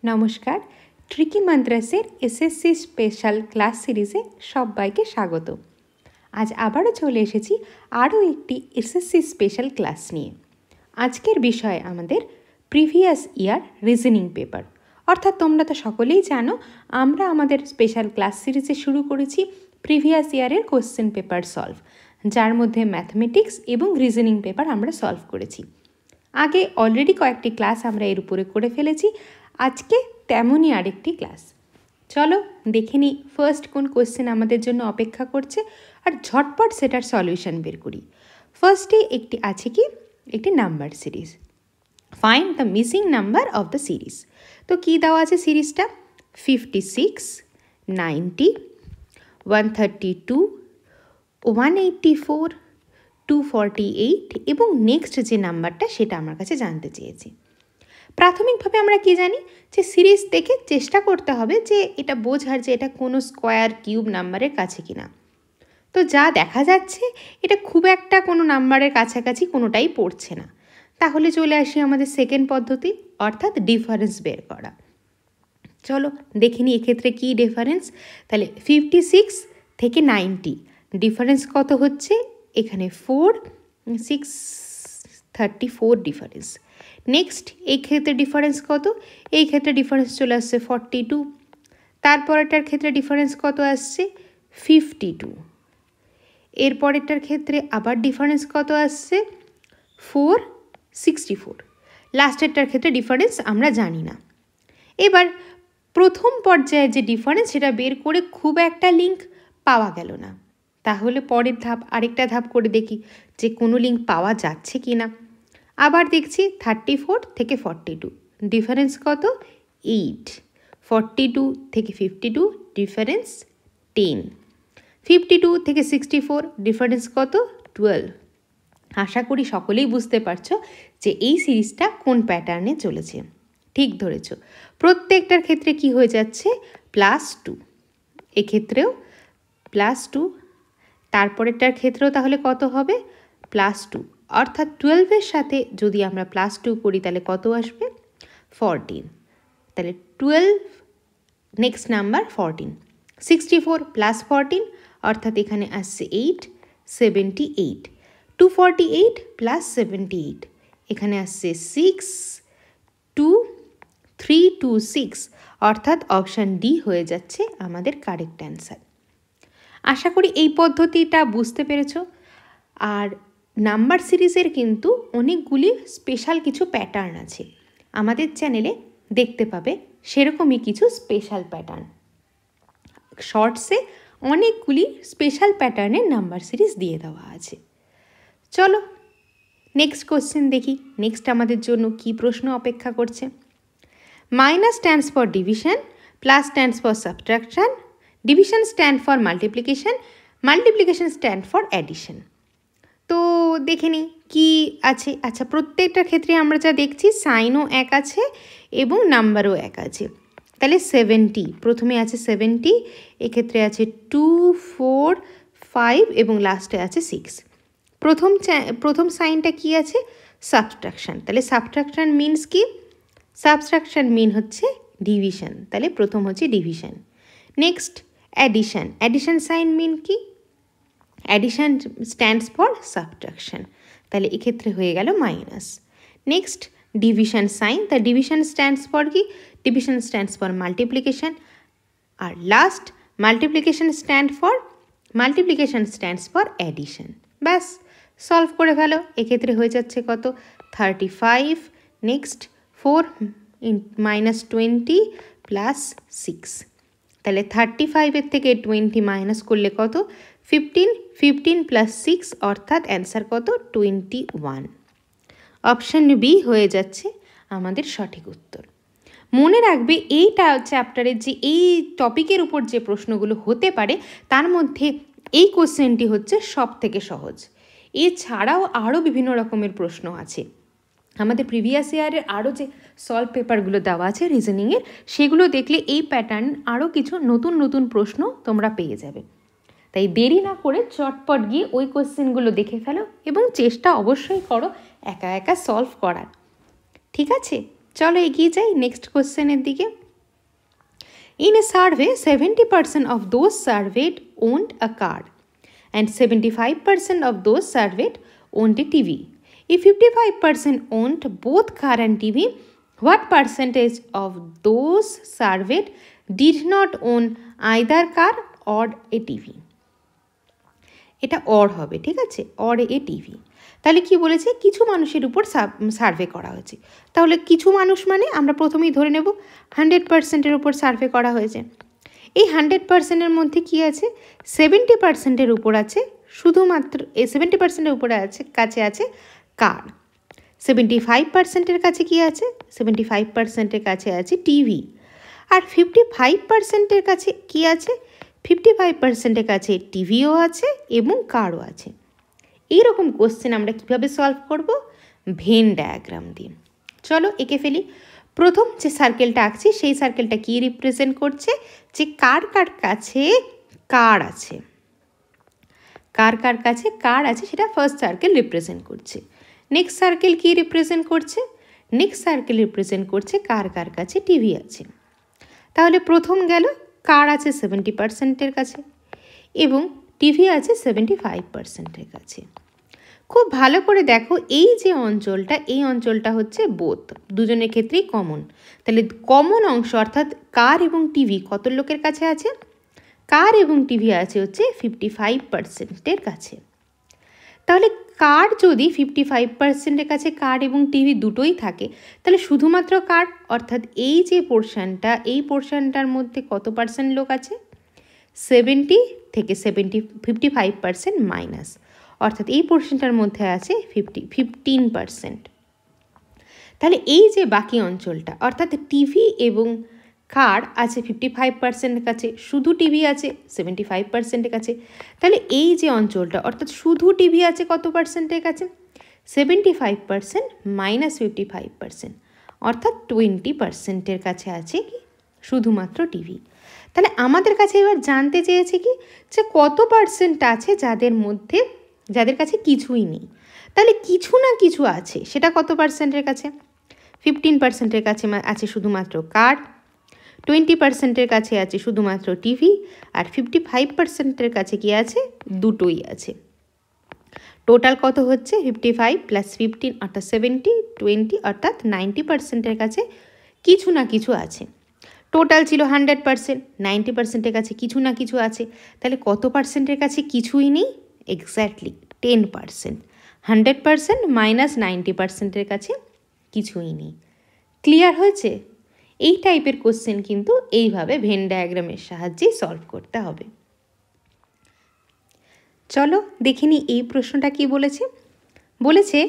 নমস্কার, tricky মান্ত্রাসের SSC special class সিরিজে সবাইকে স্বাগত। আজ আবারও চলে এসেছি আরও একটি এসএসসি স্পেশাল ক্লাস নিয়ে। আজকের বিষয় আমাদের প্রিভিয়াস ইয়ার রিজনিং পেপার। অর্থাৎ তোমরা তো সকলেই জানো আমরা আমাদের স্পেশাল ক্লাস সিরিজে শুরু করেছি প্রিভিয়াস ইয়ারের কোশ্চেন পেপার সলভ, যার মধ্যে ম্যাথমেটিক্স এবং রিজনিং পেপার আমরা সলভ করেছি। আগে অলরেডি কয়েকটি ক্লাস আমরা এর উপরে করে ফেলেছি, আজকে তেমনই আরেকটি ক্লাস। চলো দেখে নিই ফার্স্ট কোন কোশ্চেন আমাদের জন্য অপেক্ষা করছে আর ঝটপট সেটার সলিউশন বের করি। ফার্স্টে একটি আছে কি একটি number series, find the missing number of the series. তো কী দেওয়া আছে সিরিজটা? 56, 90, 132, 184, 248 এবং নেক্সট যে নাম্বারটা সেটা আমার কাছে জানতে চেয়েছি। প্রাথমিকভাবে আমরা কি জানি যে সিরিজ দেখে চেষ্টা করতে হবে যে এটা বোঝার যে এটা কোনো স্কোয়ার কিউব নাম্বারের কাছে কিনা। তো যা দেখা যাচ্ছে এটা খুব একটা কোনো নাম্বারের কাছাকাছি কোনোটাই পড়ছে না। তাহলে চলে আসি আমাদের সেকেন্ড পদ্ধতি, অর্থাৎ ডিফারেন্স বের করা। চলো দেখে নিই এক্ষেত্রে কী ডিফারেন্স। তাহলে 56 থেকে 90 ডিফারেন্স কত হচ্ছে? এখানে 4, 6, 34 ডিফারেন্স। নেক্সট এই ক্ষেত্রে ডিফারেন্স কত? এই ক্ষেত্রে ডিফারেন্স চলে আসছে 42। তারপরেরটার ক্ষেত্রে ডিফারেন্স কত আসছে? 52। এরপরেরটার ক্ষেত্রে আবার ডিফারেন্স কত আসছে? 4, 64। লাস্টেরটার ক্ষেত্রে ডিফারেন্স আমরা জানি না। এবার প্রথম পর্যায়ে যে ডিফারেন্স সেটা বের করে খুব একটা লিঙ্ক পাওয়া গেল না। তাহলে পরের ধাপ আরেকটা ধাপ করে দেখি যে কোনো লিঙ্ক পাওয়া যাচ্ছে কি না। আবার দেখছি 34 থেকে 42 ডিফারেন্স কত? 8। 42 থেকে 52 ডিফারেন্স 10। 52 থেকে 64 ডিফারেন্স কত? 12। আশা করি সকলেই বুঝতে পারছো যে এই সিরিজটা কোন প্যাটার্নে চলেছে। ঠিক ধরেছ, প্রত্যেকটার ক্ষেত্রে কি হয়ে যাচ্ছে? +2। এক্ষেত্রেও +2। তারপরেরটার ক্ষেত্রেও তাহলে কত হবে? +2। অর্থাৎ 12-এর সাথে যদি আমরা +2 করি তাহলে কত আসবে? 14। তাহলে 12 নেক্সট নাম্বার 14। 64 + 14 অর্থাৎ এখানে আসছে 8, 78। 248 + 78 এখানে আসছে 6, 2, 3, 2, 6 অর্থাৎ অপশান ডি হয়ে যাচ্ছে আমাদের কারেক্ট অ্যান্সার। আশা করি এই পদ্ধতিটা বুঝতে পেরেছ। আর নাম্বার সিরিজের কিন্তু অনেকগুলি স্পেশাল কিছু প্যাটার্ন আছে, আমাদের চ্যানেলে দেখতে পাবে সেরকমই কিছু স্পেশাল প্যাটার্ন। শর্টসে অনেকগুলি স্পেশাল প্যাটার্নের নাম্বার সিরিজ দিয়ে দেওয়া আছে। চলো নেক্সট কোশ্চেন দেখি, নেক্সট আমাদের জন্য কি প্রশ্ন অপেক্ষা করছে। Minus stands for division, plus stands for subtraction, division stand for multiplication, multiplication stand for addition. তো দেখে নিই কী আছে। আচ্ছা, প্রত্যেকটার ক্ষেত্রে আমরা যা দেখছি সাইনও এক আছে এবং নাম্বারও এক আছে। তাহলে 70 প্রথমে আছে 70, এক্ষেত্রে আছে 2, 4, 5 এবং লাস্টে আছে 6। প্রথম সাইনটা কি আছে? সাবট্রাকশন। তাহলে সাবট্রাকশন মিনস কি? সাবট্রাকশন মিন হচ্ছে ডিভিশন, তাহলে প্রথম হচ্ছে division. Next addition, addition sign mean কি? অ্যাডিশন স্ট্যান্ডস ফর সাবট্রাকশন, তাহলে এক্ষেত্রে হয়ে গেল minus. Next division sign, the division stands for কি? Division stands for multiplication. আর last multiplication stands for addition. ব্যাস সলভ করে ফেলো। এক্ষেত্রে হয়ে যাচ্ছে কত? 35। নেক্সট 4 - 20 + 6, তাহলে 35-এর থেকে 20 মাইনাস করলে কত? 15। 15 + 6 অর্থাৎ অ্যান্সার কত? 21। অপশান বি হয়ে যাচ্ছে আমাদের সঠিক উত্তর। মনে রাখবে এইটা চ্যাপ্টারের যে এই টপিকের উপর যে প্রশ্নগুলো হতে পারে তার মধ্যে এই কোশ্চেনটি হচ্ছে সব থেকে সহজ। এছাড়াও আরও বিভিন্ন রকমের প্রশ্ন আছে। আমাদের প্রিভিয়াস ইয়ারের আরও যে সলভ পেপারগুলো দেওয়া আছে রিজনিংয়ের, সেগুলো দেখলে এই প্যাটার্ন আরও কিছু নতুন নতুন প্রশ্ন তোমরা পেয়ে যাবে। তাই দেরি না করে চটপট গিয়ে ওই কোশ্চেনগুলো দেখে ফেলো এবং চেষ্টা অবশ্যই করো একা একা সলভ করার। ঠিক আছে, চলো এগিয়ে যাই নেক্সট কোশ্চেনের দিকে। In a survey, 70% of those surveyed owned a car and 75% of those surveyed owned a TV. If 55% owned both car and TV, what percentage of those surveyed did not own either car or a TV? এটা or হবে, ঠিক আছে, or a TV. তাহলে কি বলেছে, কিছু মানুষের উপর সার্ভে করা হয়েছে। তাহলে কিছু মানুষ মানে আমরা প্রথমেই ধরে নেব 100%-এর উপর সার্ভে করা হয়েছে। এই 100%-এর মধ্যে কি আছে, 70%-এর উপর আছে শুধুমাত্র, এই 70%-এর উপরে আছে কাছে আছে কার। 75%-এর কাছে কি আছে, 75%-এর কাছে আছে টিভি। আর 55%-এর কাছে কি আছে, 55%-এর কাছে টিভিও আছে এবং কারও আছে। এইরকম কোশ্চেন আমরা কিভাবে সলভ করব, ভেন ডায়াগ্রাম দিয়ে। চলো এঁকে ফেলি। প্রথম যে সার্কেলটা আঁকছি সেই সার্কেলটা কি রিপ্রেজেন্ট করছে, যে কার কার কাছে কার আছে, কার কার কাছে কার আছে সেটা ফার্স্ট সার্কেল রিপ্রেজেন্ট করছে। নেক্সট সার্কেল কি রিপ্রেজেন্ট করছে, নেক্সট সার্কেল রিপ্রেজেন্ট করছে কার কার কাছে টিভি আছে। তাহলে প্রথম গেল কার আছে 70%-এর কাছে এবং টিভি আছে 75%-এর কাছে। খুব ভালো করে দেখো, এই যে অঞ্চলটা, এই অঞ্চলটা হচ্ছে বোথ, দুজনের ক্ষেত্রেই কমন। তাহলে কমন অংশ অর্থাৎ কার এবং টিভি কত লোকের কাছে আছে, কার এবং টিভি আছে হচ্ছে 55%-এর কাছে। তাহলে কার যদি 55%-এর কাছে কার এবং টিভি দুটোই থাকে, তাহলে শুধুমাত্র কার অর্থাৎ এই যে পোর্শনটা, এই পোর্শনটার মধ্যে কত পার্সেন্ট লোক আছে, 70 থেকে 55% মাইনাস, অর্থাৎ এই পোর্শনটার মধ্যে আছে 15%। তাহলে এই যে বাকি অঞ্চলটা অর্থাৎ টিভি এবং কার আছে 55%-এর কাছে, শুধু টিভি আছে 75%-এর কাছে। তাহলে এই যে অঞ্চলটা অর্থাৎ শুধু টিভি আছে কত পার্সেন্টের কাছে, 75% মাইনাস 55%, অর্থাৎ 20%-এর কাছে আছে কি শুধুমাত্র টিভি। তাহলে আমাদের কাছে এবার জানতে চেয়েছে কি, যে কত পার্সেন্ট আছে যাদের মধ্যে, যাদের কাছে কিছুই নেই। তাহলে কিছু না কিছু আছে, সেটা কত পার্সেন্টের কাছে, 15%-এর কাছে আছে শুধুমাত্র কার, 20%-এর কাছে আছে শুধুমাত্র টিভি, আর 55%-এর কাছে কি আছে, দুটোই আছে। টোটাল কত হচ্ছে, 55 প্লাস 15 অর্থাৎ 70, 20 অর্থাৎ 90%-এর কাছে কিছু না কিছু আছে। টোটাল ছিল 100%, 90%-এর কাছে কিছু না কিছু আছে। তাহলে কত পার্সেন্টের কাছে কিছুই নেই, এক্স্যাক্টলি 10%। 100% মাইনাস 90%-এর কাছে কিছুই নেই। ক্লিয়ার হয়েছে? এই টাইপের কোশ্চেন কিন্তু এইভাবে ভেন ডায়াগ্রামের সাহায্যে সলভ করতে হবে। চলো দেখে নিই এই প্রশ্নটা কি বলেছে। বলেছে,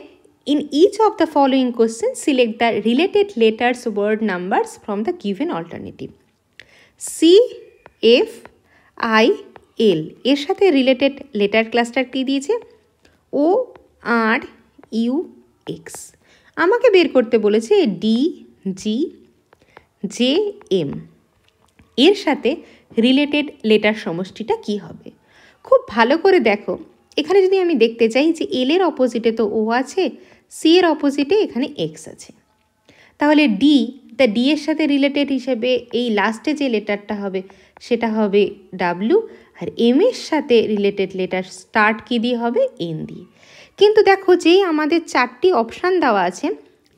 in each of the following question select the related letters word numbers from the given alternative. C, F, I, L এর সাথে রিলেটেড লেটার ক্লাস্টার কি দিয়েছে, ও, আর, ইউ, এক্স। আমাকে বের করতে বলেছে ডি, জি, জে, এম এর সাথে রিলেটেড লেটার সমষ্টিটা কি হবে। খুব ভালো করে দেখো, এখানে যদি আমি দেখতে চাই যে এল এর অপোজিটে তো ও আছে, সি এর অপোজিটে এখানে এক্স আছে, তাহলে ডি, তা ডি এর সাথে রিলেটেড হিসেবে এই লাস্টে যে লেটারটা হবে সেটা হবে ডাব্লিউ, আর এম এর সাথে রিলেটেড লেটার স্টার্ট কি দিয়ে হবে, এন দিয়ে। কিন্তু দেখো যে আমাদের 4টি অপশান দেওয়া আছে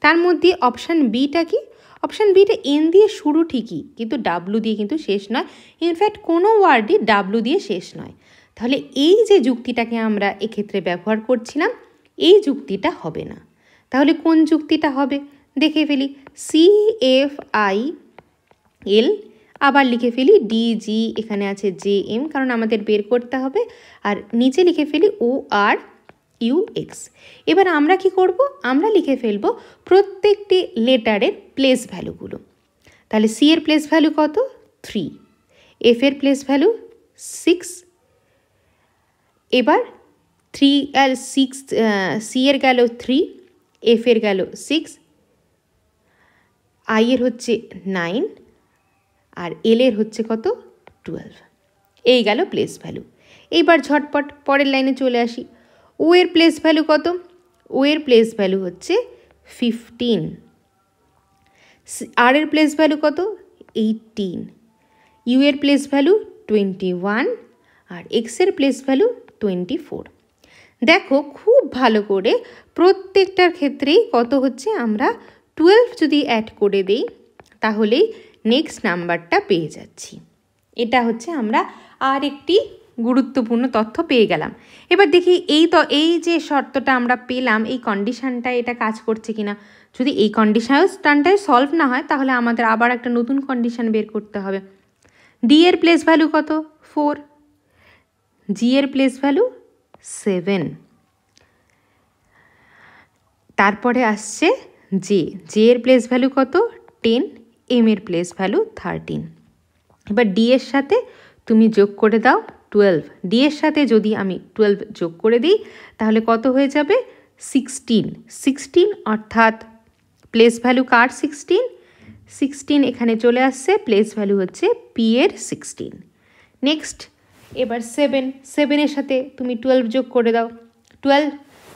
তার মধ্যে অপশান বিটা কি, অপশান বিটা এন দিয়ে শুরু ঠিকই, কিন্তু ডাব্লু দিয়ে কিন্তু শেষ নয়। ইনফ্যাক্ট কোনো ওয়ার্ডই ডাব্লু দিয়ে শেষ নয়। তাহলে এই যে যুক্তিটাকে আমরা এক্ষেত্রে ব্যবহার করছিলাম, এই যুক্তিটা হবে না। তাহলে কোন যুক্তিটা হবে দেখে ফেলি, সি, এফ, আই, এল, আবার লিখে ফেলি ডি, জি, এখানে আছে জে, এম, কারণ আমাদের বের করতে হবে, আর নিচে লিখে ফেলি ও, আর, ইউ, এক্স। এবার আমরা কি করব, আমরা লিখে ফেলব প্রত্যেকটি লেটারের প্লেস ভ্যালুগুলো। তাহলে সি এর প্লেস ভ্যালু কত, 3, এফ এর প্লেস ভ্যালু 6, এবার 3 আর 6, সি এর গেল 3, এফ এর গেল 6, আই এর হচ্ছে 9, আর এল এর হচ্ছে কত, 12। এই গেল প্লেস ভ্যালু। এইবার ঝটপট পরের লাইনে চলে আসি। ও এর প্লেস ভ্যালু কত, ও এর প্লেস ভ্যালু হচ্ছে 15, আর এর প্লেস ভ্যালু কত? 18, ইউ এর প্লেস ভ্যালু 21 আর এক্সের প্লেস ভ্যালু 24। দেখো খুব ভালো করে প্রত্যেকটার ক্ষেত্রেই কত হচ্ছে, আমরা 12 যদি অ্যাড করে দিই তাহলেই নেক্সট নাম্বারটা পেয়ে যাচ্ছি। এটা হচ্ছে আমরা আর একটি গুরুত্বপূর্ণ তথ্য পেয়ে গেলাম। এবার দেখি এই যে শর্তটা আমরা পেলাম, এই কন্ডিশানটা এটা কাজ করছে কিনা। যদি এই কন্ডিশনটাই সলভ না হয় তাহলে আমাদের আবার একটা নতুন কন্ডিশান বের করতে হবে। ডি এর প্লেস ভ্যালু কত? 4, জি এর প্লেস ভ্যালু 7, তারপরে আসছে জে এর প্লেস ভ্যালু কত? 10, এম এর প্লেস ভ্যালু 13। এবার ডি এর সাথে তুমি যোগ করে দাও 12, ডি এর সাথে যদি আমি 12 যোগ করে দিই তাহলে কত হয়ে যাবে? 16, অর্থাৎ প্লেস ভ্যালু কার 16 এখানে চলে আসছে, প্লেস ভ্যালু হচ্ছে পি এর 16। নেক্সট এবার 7 এর সাথে তুমি 12 যোগ করে দাও, 12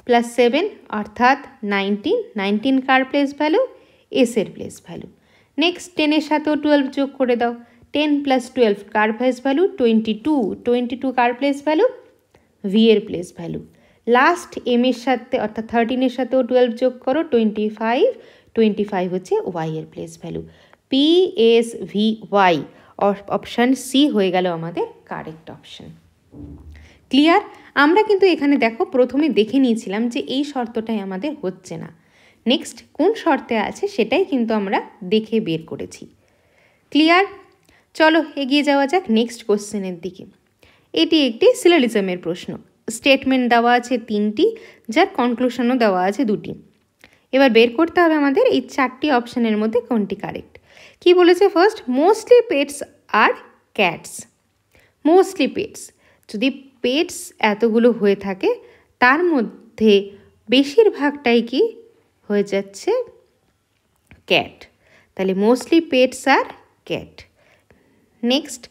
প্লাস 7 অর্থাৎ 19 কার প্লেস ভ্যালু? এস এর প্লেস ভ্যালু। নেক্সট 10 এর সাথেও 12 যোগ করে দাও, 10 plus 12 car place value? 22 car place value? V এর প্লেস ভ্যালু। লাস্ট এম এর সাথে অর্থাৎ 13 এর সাথেও 12 যোগ করো, 25 হচ্ছে ওয়াই এর place value. P S V Y, option C হয়ে গেল আমাদের কারেক্ট অপশান। ক্লিয়ার? আমরা কিন্তু এখানে দেখো প্রথমে দেখে নিয়েছিলাম যে এই শর্তটাই আমাদের হচ্ছে না, নেক্সট কোন শর্তে আছে সেটাই কিন্তু আমরা দেখে বের করেছি। ক্লিয়ার? চলো এগিয়ে যাওয়া যাক নেক্সট কোশ্চেনের দিকে। এটি একটি সিলোজিজমের প্রশ্ন, স্টেটমেন্ট দেওয়া আছে 3টি, যার কনক্লুশনও দেওয়া আছে 2টি। এবার বের করতে হবে আমাদের এই 4টি অপশানের মধ্যে কোনটি কারেক্ট। কি বলেছে? ফার্স্ট, মোস্টলি পেটস আর ক্যাটস। মোস্টলি পেটস, যদি পেটস এতগুলো হয়ে থাকে তার মধ্যে বেশিরভাগটাই কি হয়ে যাচ্ছে? ক্যাট। তাহলে মোস্টলি পেটস আর ক্যাট। নেক্সট,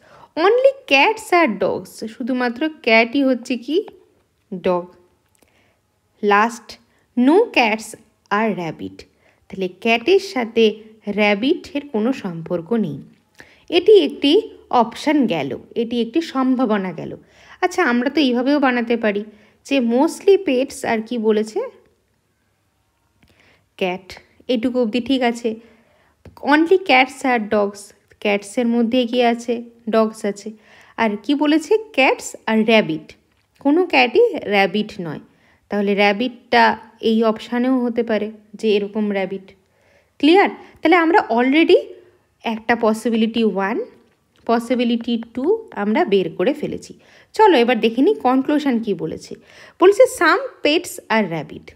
অনলি ক্যাটস আর ডগস, শুধুমাত্র ক্যাটই হচ্ছে কি? ডগ। লাস্ট, নো ক্যাটস আর র্যাবিট, তাহলে ক্যাটের সাথে র্যাবিটের কোনো সম্পর্ক নেই। এটি একটি অপশান গেল, এটি একটি সম্ভাবনা গেল। আচ্ছা, আমরা তো এইভাবেও বানাতে পারি যে মোস্টলি পেটস আর কি বলেছে? ক্যাট, এটুকু অবধি ঠিক আছে। অনলি ক্যাটস আর ডগস, ক্যাটসের মধ্যে কি আছে? ডগস আছে। আর কি বলেছে? ক্যাটস আর র্যাবিট, কোনো ক্যাটই র্যাবিট নয়, তাহলে র্যাবিটটা এই অপশানেও হতে পারে যে এরকম র্যাবিট। ক্লিয়ার? তাহলে আমরা অলরেডি একটা পসিবিলিটি 1, পসিবিলিটি 2 আমরা বের করে ফেলেছি। চলো এবার দেখে নিই কনক্লুশন কী বলেছে। বলেছে some pets are rabbit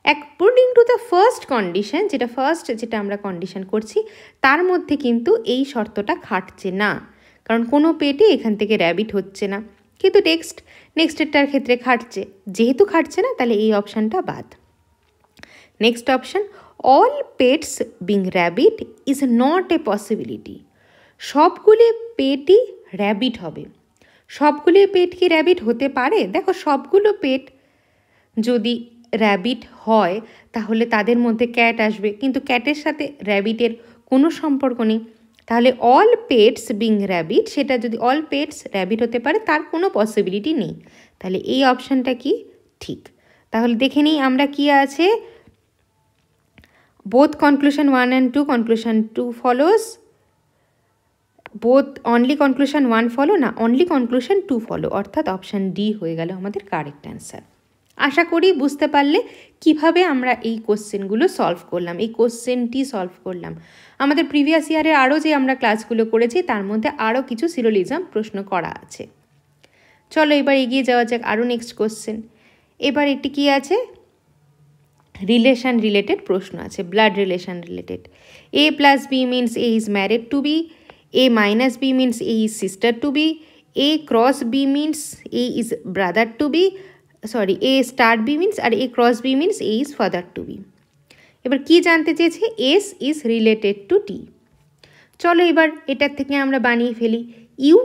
according to the first condition, যেটা আমরা কন্ডিশন করছি তার মধ্যে কিন্তু এই শর্তটা খাটছে না, কারণ কোনো পেটে এখান থেকে র্যাবিট হচ্ছে না। কিন্তু নেক্সটেরটার ক্ষেত্রে খাটছে, যেহেতু খাটছে না তাহলে এই অপশানটা বাদ। Next option, all pets being rabbit is not a possibility. সবগুলি পেটই র্যাবিট হবে। সবগুলি পেট কি র্যাবিট হতে পারে? দেখো, সবগুলো পেট যদি র্যাবিট হয় তাহলে তাদের মধ্যে ক্যাট আসবে, কিন্তু ক্যাটের সাথে র্যাবিটের কোনো সম্পর্ক নেই। তাহলে অল পেটস বিং র্যাবিট, সেটা যদি অল পেটস র্যাবিট হতে পারে তার কোনো পসিবিলিটি নেই, তাহলে এই অপশানটা কি ঠিক। তাহলে দেখে নিই আমরা কি আছে। Both conclusion 1 and 2, conclusion 2 follows, both only conclusion 1 follow না, অনলি কনক্লুশন 2 ফলো, অর্থাৎ অপশান ডি হয়ে গেল আমাদের কারেক্ট অ্যান্সার। আশা করি বুঝতে পারলে কিভাবে আমরা এই কোশ্চেনগুলো সলভ করলাম, এই কোশ্চেনটি সলভ করলাম। আমাদের প্রিভিয়াস ইয়ারের আরও যে আমরা ক্লাসগুলো করেছি তার মধ্যে আরও কিছু সিলোজিজম প্রশ্ন করা আছে। চলো এবার এগিয়ে যাওয়া যাক আরও নেক্সট কোশ্চেন। এবার এটি কি আছে? রিলেশন রিলেটেড প্রশ্ন আছে, blood relation related. A plus B means A is married to B, A minus B means A is sister to B, A cross B means A is brother to B, A star B means আর A cross B means A is father to B. এবার কি জানতে চেয়েছে? S is related to T. চলো এবার এটার থেকে আমরা বানিয়ে ফেলি ইউ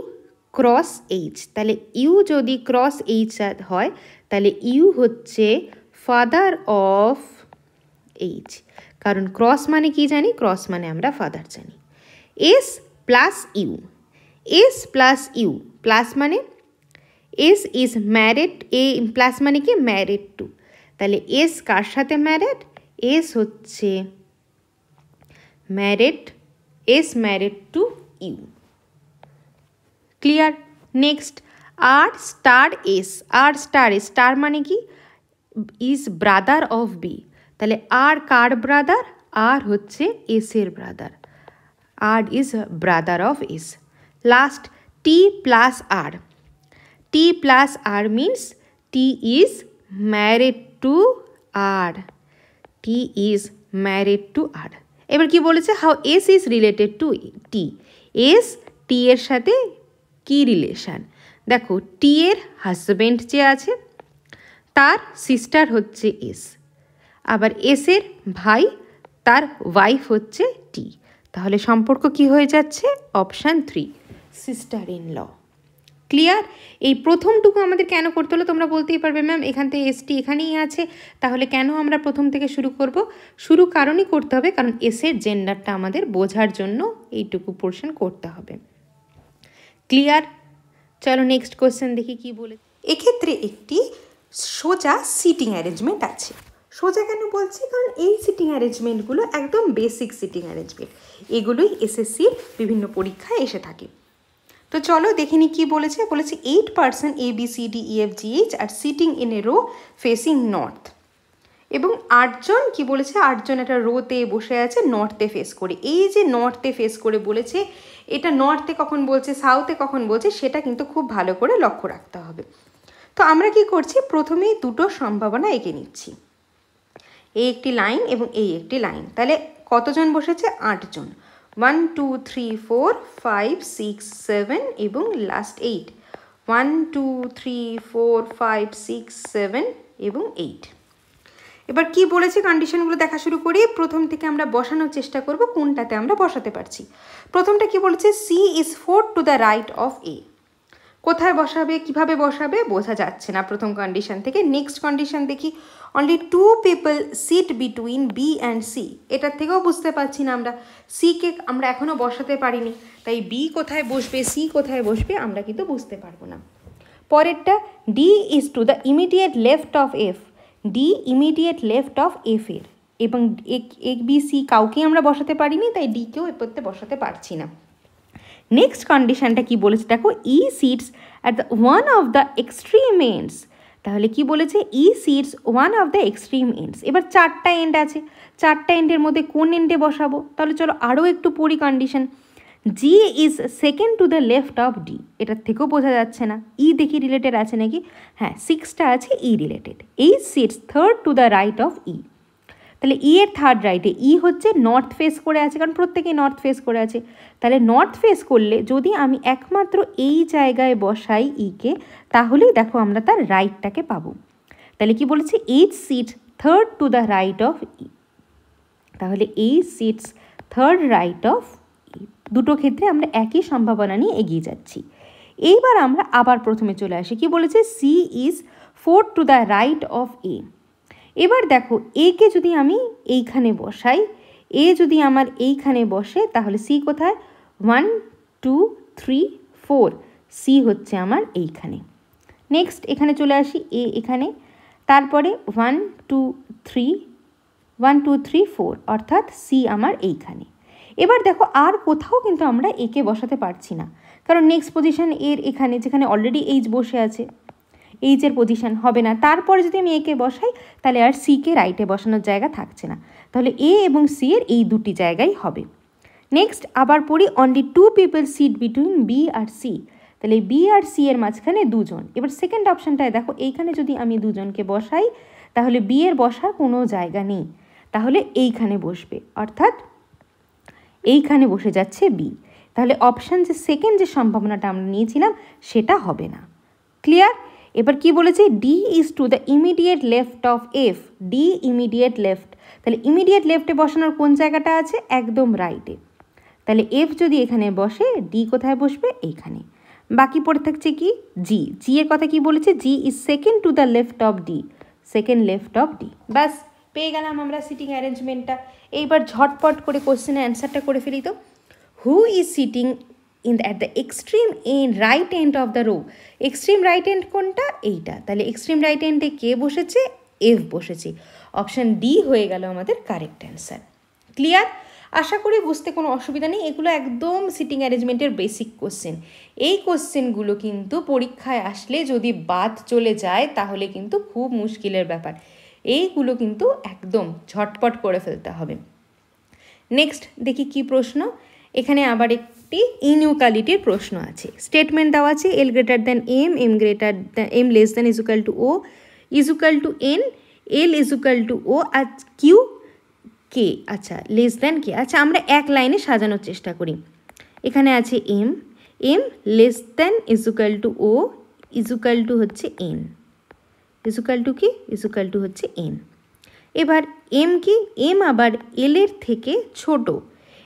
ক্রস এইচ। তাহলে ইউ যদি ক্রস এইচ হয় তাহলে ইউ হচ্ছে ফাদার অফ এইচ, কারণ ক্রস মানে কি জানি, ক্রস মানে আমরা ফাদার জানি। S plus U, S plus U, plus মানে এস ইজ ম্যারিড, এ প্লাস মানে কি ম্যারিড টু, তাহলে এস কার সাথে ম্যারিড, এস হচ্ছে married, S married to U. Clear? Next R star S, R star S, star মানে কি ইজ ব্রাদার অফ বি, তাহলে আর কার ব্রাদার, আর হচ্ছে এসের brother, R is brother of S. Last T plus R, T plus R means T is married to R, T is married to R. এবার কি বলেছে, how S is related to T, S T এর সাথে কি relation, দেখো টি এর husband যে আছে তার সিস্টার হচ্ছে এস, আবার এসের ভাই তার ওয়াইফ হচ্ছে টি, তাহলে সম্পর্ক কি হয়ে যাচ্ছে, option 3 sister in law. Clear? এই প্রথমটুকু আমাদের কেন করতে হলো তোমরা বলতেই পারবে ম্যাম এখান থেকে এসটি এখানেই আছে, তাহলে কেন আমরা প্রথম থেকে শুরু করব, শুরু কারণই করতে হবে কারণ এসের জেন্ডারটা আমাদের বোঝার জন্য এইটুকু পোর্শন করতে হবে। ক্লিয়ার? চলো নেক্সট কোয়েশ্চেন দেখি কি বলে। এক্ষেত্রে একটি সোজা সিটিং অ্যারেঞ্জমেন্ট আছে। সোজা কেন বলছি, কারণ এই সিটিং অ্যারেঞ্জমেন্টগুলো একদম বেসিক সিটিং অ্যারেঞ্জমেন্ট, এগুলোই এসএসসির বিভিন্ন পরীক্ষায় এসে থাকে। তো চলো দেখে নিই কী বলেছে। বলেছে 8 পার্সন ABCDEFGH আর sitting in a row facing north, এবং 8 জন কি বলেছে, 8 জন একটা রোতে বসে আছে নর্থে ফেস করে। এই যে নর্থে ফেস করে বলেছে, এটা নর্থে কখন বলছে সাউথে কখন বলছে সেটা কিন্তু খুব ভালো করে লক্ষ্য রাখতে হবে। তো আমরা কি করছি, প্রথমেই দুটো সম্ভাবনা এঁকে নিচ্ছি, এই একটি লাইন এবং এই একটি লাইন। তাহলে কতজন বসেছে, 8 জন, 1 2 3 4 5 6 7 এবং লাস্ট 8, 1 2 3 4 5 6 7 এবং 8। এবার কি বলেছে কন্ডিশনগুলো দেখা শুরু করি। প্রথম থেকে আমরা বসানোর চেষ্টা করব কোনটাতে আমরা বসাতে পারছি। প্রথমটা কি বলেছে, C is 4 to the right of A. কোথায় বসাবে, কিভাবে বসাবে বোঝা যাচ্ছে না প্রথম কন্ডিশন থেকে। নেক্সট কন্ডিশন দেখি, only 2 people sit between B and C. এটার থেকেও বুঝতে পারছি না আমরা, সিকে আমরা এখনও বসাতে পারিনি, তাই বি কোথায় বসবে সি কোথায় বসবে আমরা কিন্তু বুঝতে পারবো না। পরেরটা, D is to the immediate left of F, D immediate left of F এর, এবং এ বি সি কাউকে আমরা বসাতে পারিনি, তাই ডিকেও এরপরতে বসাতে পারছি না। নেক্সট কন্ডিশনটা কি বলেছে দেখো, E sits at the one of the extreme ends. তাহলে কি বলেছে, E sits one of the extreme ends. এবার 4টা এন্ড আছে, 4টা এন্ডের মধ্যে কোন এন্ডে বসাবো, তাহলে চলো আরও একটু পড়ি condition. G is second to the left of D, এটার থেকেও বোঝা যাচ্ছে না, ই দেখি রিলেটেড আছে নাকি, হ্যাঁ 6টা আছে ই রিলেটেড। এই sits third to the right of E, তাহলে ই এর থার্ড রাইটে, ই হচ্ছে নর্থ ফেস করে আছে কারণ প্রত্যেকেই নর্থ ফেস করে আছে, তাহলে নর্থ ফেস করলে যদি আমি একমাত্র এই জায়গায় বসাই ইকে, তাহলেই দেখো আমরা তার রাইটটাকে পাবো। তাহলে কি বলেছে, H sit third to the right of E, তাহলে এই sits third right of E. দুটো ক্ষেত্রে আমরা একই সম্ভাবনা নিয়ে এগিয়ে যাচ্ছি। এইবার আমরা আবার প্রথমে চলে আসি, কি বলেছে, C is 4 to the right of A. এবার দেখো একে যদি আমি এইখানে বসাই, এ যদি আমার এইখানে বসে, তাহলে সি কোথায়, 1 2 3 4, সি হচ্ছে আমার এইখানে। নেক্সট এখানে চলে আসি, এ এখানে, তারপরে 1 2 3 4, অর্থাৎ সি আমার এইখানে। এবার দেখো আর কোথাও কিন্তু আমরা একে বসাতে পারছি না, কারণ নেক্সট পজিশন এর এখানে, যেখানে অলরেডি এইচ বসে আছে, এইচের পজিশান হবে না। তারপরে যদি আমি একে বসাই তাহলে আর সিকে রাইটে বসানোর জায়গা থাকছে না, তাহলে এ এবং সি এর এই দুটি জায়গায় হবে। নেক্সট আবার পড়ি, only 2 people sit between B আর সি, তাহলে বি আর সি এর মাঝখানে 2 জন। এবার সেকেন্ড অপশানটায় দেখো এইখানে যদি আমি 2 জনকে বসাই তাহলে বি এর বসার কোনো জায়গা নেই, তাহলে এইখানে বসবে, অর্থাৎ এইখানে বসে যাচ্ছে বি। তাহলে অপশান যে সেকেন্ড যে সম্ভাবনাটা আমরা নিয়েছিলাম সেটা হবে না। ক্লিয়ার? এবার কি বলেছে, D is to the immediate left of F, D immediate left, তাহলে ইমিডিয়েট লেফটে বসানোর কোন জায়গাটা আছে, একদম রাইটে, তাহলে এফ যদি এখানে বসে ডি কোথায় বসবে, এইখানে। বাকি পড়ে থাকছে কি, জি, জি এর কথা কি বলেছে, G is second to the left of D, second left of D. ব্যাস পেয়ে গেলাম আমরা সিটিং অ্যারেঞ্জমেন্টটা। এইবার ঝটপট করে কোশ্চেনের অ্যান্সারটা করে ফেলি তো। Who is sitting at the extreme right end of the row? Extreme right end কোনটা? এইটা। তাহলে এক্সট্রিম রাইট এন্ডে কে বসেছে? এফ বসেছে। অপশান ডি হয়ে গেল আমাদের কারেক্ট অ্যান্সার। ক্লিয়ার? আশা করি বুঝতে কোনো অসুবিধা নেই। এগুলো একদম সিটিং অ্যারেঞ্জমেন্টের বেসিক কোশ্চেন। এই কোশ্চেনগুলো কিন্তু পরীক্ষায় আসলে যদি বাদ চলে যায় তাহলে কিন্তু খুব মুশকিলের ব্যাপার। এইগুলো কিন্তু একদম ঝটপট করে ফেলতে হবে। নেক্সট দেখি কি প্রশ্ন। এখানে আবার একটি ইনইকুয়ালিটির প্রশ্ন আছে। স্টেটমেন্ট দেওয়া আছে L greater than M, M less than is equal to O, is equal to N, L is equal to O আর কিউ কে। আচ্ছা, লেস দ্যান কে। আচ্ছা, আমরা এক লাইনে সাজানোর চেষ্টা করি। এখানে আছে M, M less than is equal to O, is equal to হচ্ছে এন, ইজ ইকুয়াল টু কি? ইজ ইকুয়াল টু হচ্ছে এন। এবার এম কি? এম আবার এল এর থেকে ছোট।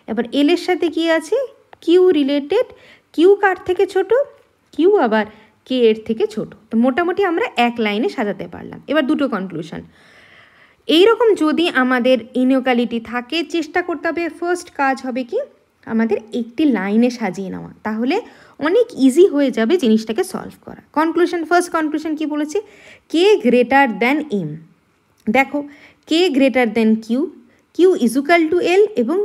এবার এল এর সাথে কি আছে? Q related. কিউ কার থেকে ছোট? কিউ আবার কে এর থেকে ছোট। তো মোটামুটি আমরা এক লাইনে সাজাতে পারলাম। এবার দুটো কনক্লুশন। এইরকম যদি আমাদের ইনইকুয়ালিটি থাকে, চেষ্টা করতে হবে ফার্স্ট কাজ হবে কি আমাদের একটি লাইনে সাজিয়ে নেওয়া, তাহলে অনেক ইজি হয়ে যাবে জিনিসটাকে সলভ করা। কনক্লুশন, ফার্স্ট কনক্লুশন কি বলেছে? K greater than M. দেখো, K greater than Q, Q is equal to L এবং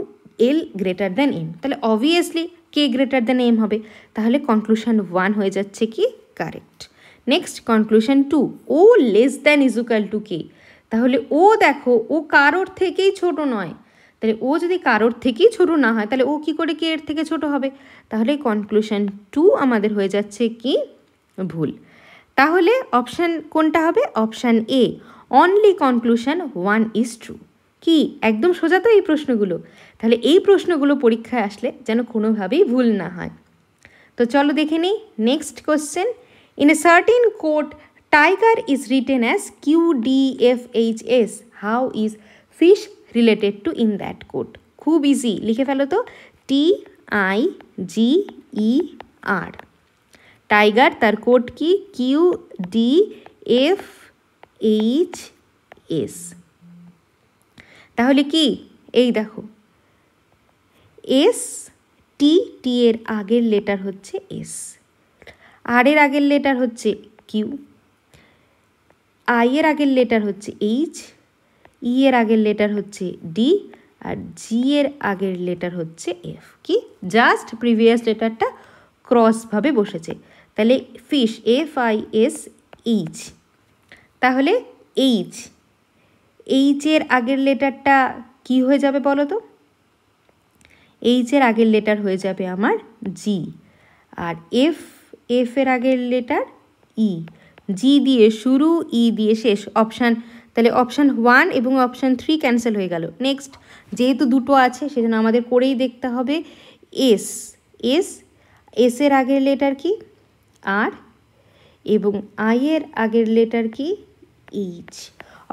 এল গ্রেটার দ্যান এম, তাহলে obviously K greater than M হবে। তাহলে কনক্লুশন 1 হয়ে যাচ্ছে কি correct. Next conclusion 2, O less than is equal to K. তাহলে O দেখো, ও কারোর থেকেই ছোট নয়। তাহলে ও যদি কারোর থেকেই ছোট না হয় তাহলে ও কি করে কে এর থেকে ছোট হবে? তাহলে কনক্লুশন 2 আমাদের হয়ে যাচ্ছে কি ভুল। তাহলে অপশান কোনটা হবে? Option A, only conclusion 1 is true. কি একদম সোজা তো এই প্রশ্নগুলো? তাহলে এই প্রশ্নগুলো পরীক্ষায় আসলে যেন কোনোভাবেই ভুল না হয়। তো চলো দেখে নিই next question. In a sardine code tiger is written as QDFHS, how is fish related to in that code? খুব ইজি, লিখে ফেলো তো। TIGER। টাইগার, তার কোড কি? QDFHS। তাহলে কি? এই দেখো, এস, টি, টি এর আগের লেটার হচ্ছে এস, আর এর আগের লেটার হচ্ছে কিউ, আই এর আগের লেটার হচ্ছে এইচ, ই এর আগের লেটার হচ্ছে ডি, আর জি এর আগের লেটার হচ্ছে এফ। কি জাস্ট প্রিভিয়াস লেটারটা ক্রসভাবে বসেছে। তাহলে ফিশ, FISH। তাহলে এইচ, এইচের আগের লেটারটা কি হয়ে যাবে বলো তো? এইচের আগের লেটার হয়ে যাবে আমার জি, আর এফ, এর আগের লেটার ই। জি দিয়ে শুরু, ই দিয়ে শেষ। অপশান, তাহলে অপশান 1 এবং অপশান 3 ক্যান্সেল হয়ে গেল। নেক্সট, যেহেতু দুটো আছে সেজন্য আমাদের করেই দেখতে হবে এস। এর আগের লেটার কি? আর, এবং আই এর আগের লেটার কি? এইচ।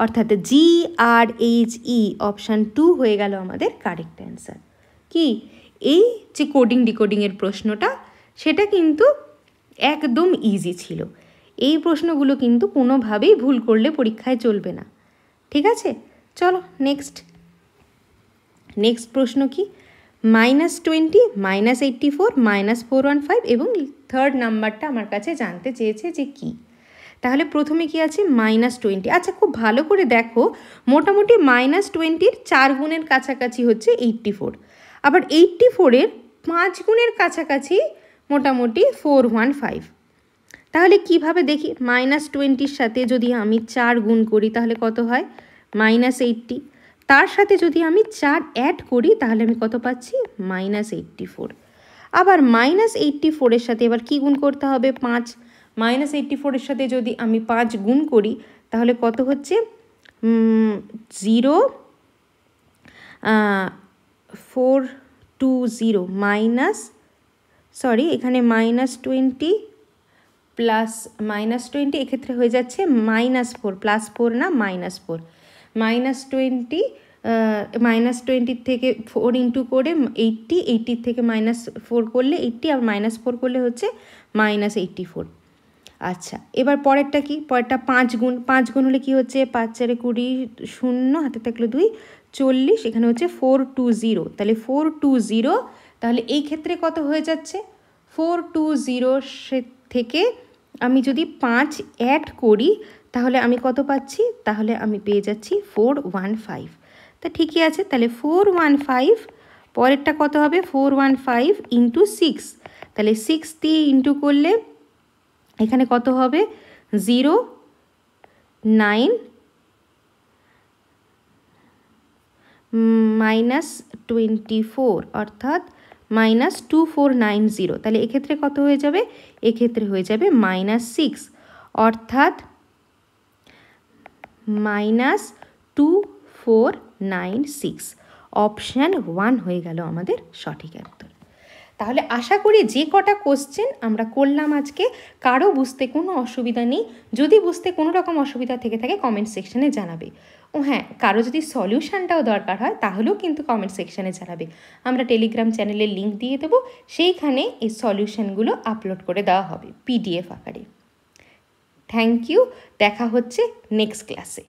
অর্থাৎ GRHE, অপশান 2 হয়ে গেল আমাদের কারেক্ট অ্যান্সার। কি এই যে কোডিং ডিকোডিংয়ের প্রশ্নটা, সেটা কিন্তু একদম ইজি ছিল। এই প্রশ্নগুলো কিন্তু কোনোভাবেই ভুল করলে পরীক্ষায় চলবে না। ঠিক আছে, চলো নেক্সট প্রশ্ন কি? -20, -84, -415 এবং থার্ড নাম্বারটা আমার কাছে জানতে চেয়েছে যে কি। তাহলে প্রথমে কি আছে? -20। আচ্ছা, খুব ভালো করে দেখো, মোটামুটি -20-র 4 গুণের কাছাকাছি হচ্ছে 84, আবার 84-এর 5 গুণের কাছাকাছি মোটামুটি 415। তাহলে কিভাবে দেখি? -20-র সাথে যদি আমি 4 গুণ করি তাহলে কত হয়? -80। তার সাথে যদি আমি 4 অ্যাড করি তাহলে আমি কত পাচ্ছি? -84। আবার -84-এর সাথে এবার কি গুণ করতে হবে? 5। -84-এর সাথে যদি আমি 5 গুণ করি তাহলে কত হচ্ছে? 420 এখানে -20 প্লাস -20, এক্ষেত্রে হয়ে যাচ্ছে -4, +4 না -4। -20, -20 থেকে 4 ইন্টু করে 80, 80 থেকে -4 করলে 80, আর -4 করলে হচ্ছে -84। আচ্ছা, এবার পরেরটা কি? পরেরটা 5 গুণ। 5 গুণ হলে কী হচ্ছে? 5 4 20, 0 হাতে থাকলো 2, 40, এখানে হচ্ছে 420। তাহলে 420, তাহলে এই ক্ষেত্রে কত হয়ে যাচ্ছে? 420 থেকে আমি যদি 5 অ্যাড করি তাহলে আমি কত পাচ্ছি? তাহলে আমি পেয়ে যাচ্ছি 415। তা ঠিকই আছে, তাহলে 415, পরেরটা কত হবে? 415 ইন্টু 6, তাহলে 6 দিয়ে ইন্টু করলে এখানে কত হবে? 0 9 -24, অর্থাৎ -2490। তাহলে এক্ষেত্রে কত হয়ে যাবে? এক্ষেত্রে হয়ে যাবে -6, অর্থাৎ -2496। অপশান 1 হয়ে গেল আমাদের সঠিক উত্তর। তাহলে আশা করি যে কটা কোশ্চেন আমরা করলাম আজকে কারো বুঝতে কোনো অসুবিধা নেই। যদি বুঝতে কোনো রকম অসুবিধা থেকে থাকে কমেন্ট সেকশানে জানাবে। ও হ্যাঁ, কারো যদি সলিউশানটাও দরকার হয় তাহলেও কিন্তু কমেন্ট সেকশানে জানাবে। আমরা টেলিগ্রাম চ্যানেলের লিঙ্ক দিয়ে দেবো, সেইখানে এই সলিউশানগুলো আপলোড করে দেওয়া হবে PDF আকারে। থ্যাংক ইউ, দেখা হচ্ছে নেক্সট ক্লাসে।